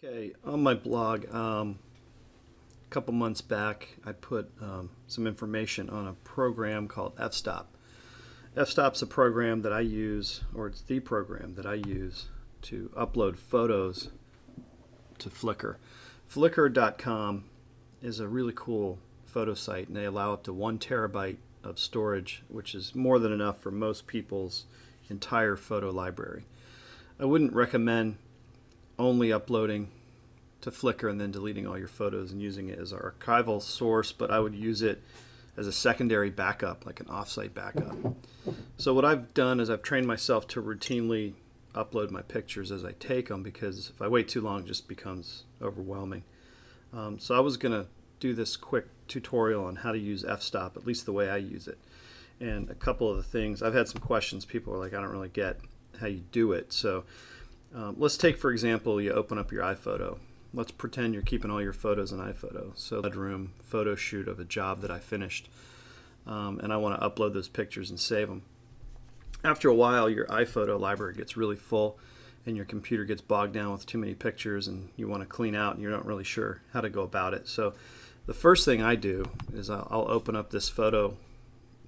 Okay, on my blog, a couple months back, I put some information on a program called F-Stop. F-Stop's a program that I use, or it's the program that I use to upload photos to Flickr. Flickr.com is a really cool photo site, and they allow up to 1 terabyte of storage, which is more than enough for most people's entire photo library. I wouldn't recommend only uploading to Flickr and then deleting all your photos and using it as an archival source, but I would use it as a secondary backup, like an offsite backup. So what I've done is I've trained myself to routinely upload my pictures as I take them, because if I wait too long, it just becomes overwhelming. So I was going to do this quick tutorial on how to use f-stop, at least the way I use it. And a couple of the things, I've had some questions. People are like, I don't really get how you do it. So let's take, for example, you open up your iPhoto. Let's pretend you're keeping all your photos in iPhoto. So bedroom photo shoot of a job that I finished, and I want to upload those pictures and save them. After a while, your iPhoto library gets really full and your computer gets bogged down with too many pictures, and you want to clean out and you're not really sure how to go about it. So the first thing I do is I'll open up this photo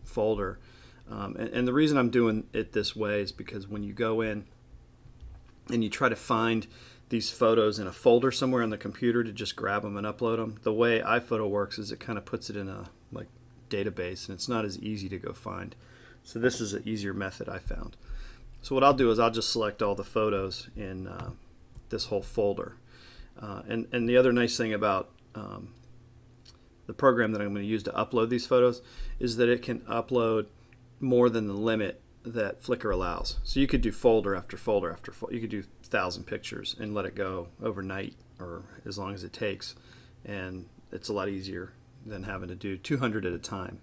folder, and the reason I'm doing it this way is because when you go in and you try to find these photos in a folder somewhere on the computer to just grab them and upload them, the way iPhoto works is it kind of puts it in a database, and it's not as easy to go find. So this is an easier method I found. So what I'll do is I'll just select all the photos in this whole folder. And the other nice thing about the program that I'm going to use to upload these photos is that it can upload more than the limit that Flickr allows. So you could do folder after folder after folder. You could do 1,000 pictures and let it go overnight or as long as it takes, and it's a lot easier than having to do 200 at a time.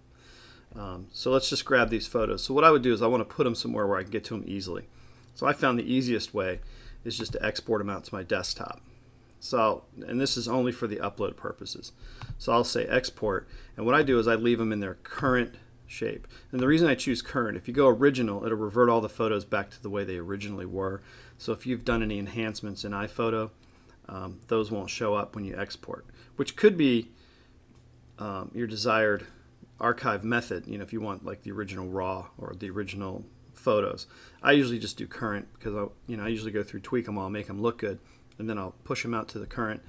So let's just grab these photos. So what I would do is I want to put them somewhere where I can get to them easily. So I found the easiest way is just to export them out to my desktop. So, and this is only for the upload purposes. So I'll say export, and what I do is I leave them in their current shape. And the reason I choose current, if you go original, it'll revert all the photos back to the way they originally were. So if you've done any enhancements in iPhoto, those won't show up when you export, which could be your desired archive method. You know, if you want like the original RAW or the original photos. I usually just do current because I usually go through, tweak them all, make them look good, and then I'll push them out to the current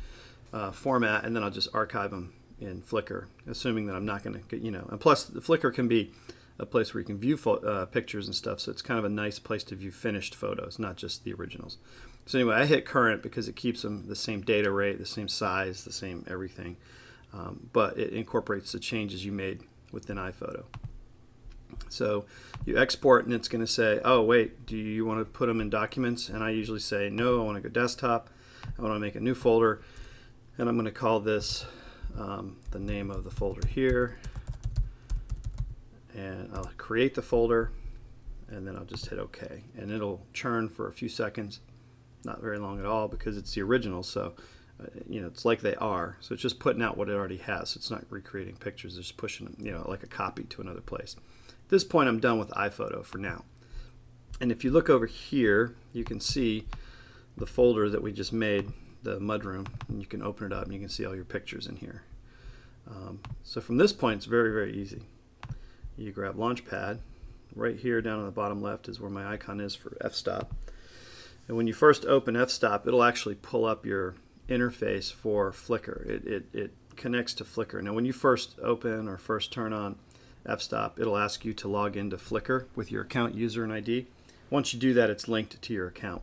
format, and then I'll just archive them in Flickr, assuming that I'm not going to get, and plus the Flickr can be a place where you can view pictures and stuff, so it's kind of a nice place to view finished photos, not just the originals. So anyway, I hit current because it keeps them the same data rate, the same size, the same everything, but it incorporates the changes you made within iPhoto. So you export, and it's going to say, oh wait, do you want to put them in documents? And I usually say no, I want to go desktop, I want to make a new folder, and I'm going to call this the name of the folder here, and I'll create the folder, and then I'll just hit OK, and it'll churn for a few seconds, not very long at all, because it's the original. So it's like they are, so it's just putting out what it already has. So it's not recreating pictures, it's just pushing them, like a copy to another place. At this point, I'm done with iPhoto for now. And if you look over here, you can see the folder that we just made, the mudroom, and you can open it up and you can see all your pictures in here. So from this point, it's very, very easy. You grab Launchpad. Right here down on the bottom left is where my icon is for f-stop. And when you first open f-stop, it'll actually pull up your interface for Flickr. It connects to Flickr. Now when you first open or first turn on f-stop, it'll ask you to log into Flickr with your account user and ID. Once you do that, it's linked to your account.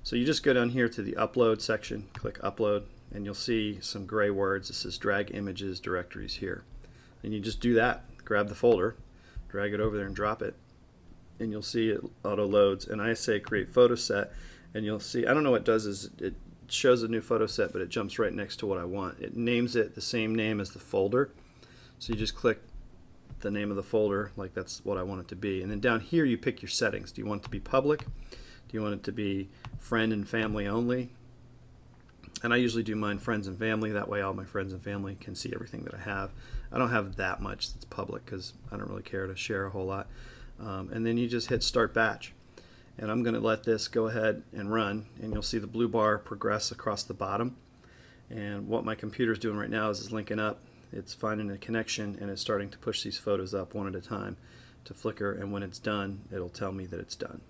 So you just go down here to the upload section, click upload, and you'll see some gray words. It says drag images directories here. And you just do that. Grab the folder, drag it over there and drop it, and you'll see it auto loads. And I say create photo set, and you'll see, I don't know what it does is it shows a new photo set, but it jumps right next to what I want. It names it the same name as the folder. So you just click the name of the folder, like that's what I want it to be. And then down here you pick your settings. Do you want it to be public? Do you want it to be friend and family only? And I usually do mine friends and family. That way all my friends and family can see everything that I have. I don't have that much that's public because I don't really care to share a whole lot. And then you just hit start batch. And I'm going to let this go ahead and run, and you'll see the blue bar progress across the bottom. And what my computer's doing right now is linking up. It's finding a connection, and it's starting to push these photos up one at a time to Flickr, and when it's done, it'll tell me that it's done.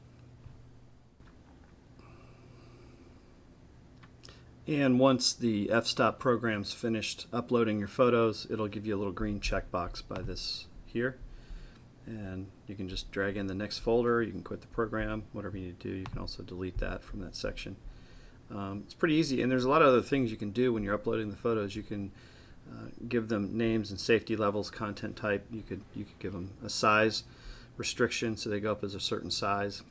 And once the f-stop program's finished uploading your photos, it'll give you a little green checkbox by this here. And you can just drag in the next folder, you can quit the program, whatever you need to do. You can also delete that from that section. It's pretty easy, and there's a lot of other things you can do when you're uploading the photos. You can give them names and safety levels, content type. You could give them a size restriction so they go up as a certain size.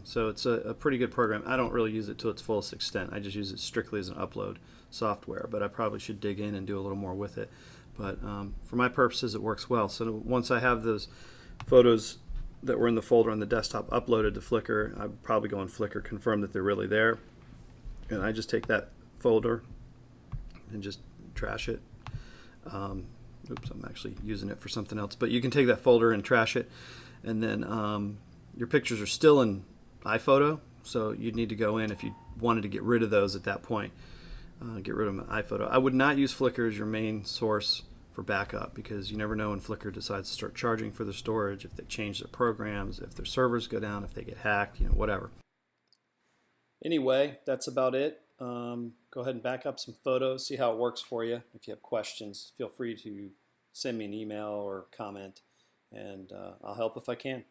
So it's a pretty good program. I don't really use it to its fullest extent. I just use it strictly as an upload software, but I probably should dig in and do a little more with it. But for my purposes, it works well. So once I have those photos that were in the folder on the desktop uploaded to Flickr, I probably go on Flickr, confirm that they're really there, and I just take that folder and just trash it. Oops, I'm actually using it for something else. But you can take that folder and trash it, and then your pictures are still in iPhoto, so you'd need to go in if you wanted to get rid of those at that point. Get rid of them in iPhoto. I would not use Flickr as your main source for backup, because you never know when Flickr decides to start charging for their storage, if they change their programs, if their servers go down, if they get hacked, whatever. Anyway, that's about it. Go ahead and back up some photos, see how it works for you. If you have questions, feel free to send me an email or comment, and I'll help if I can.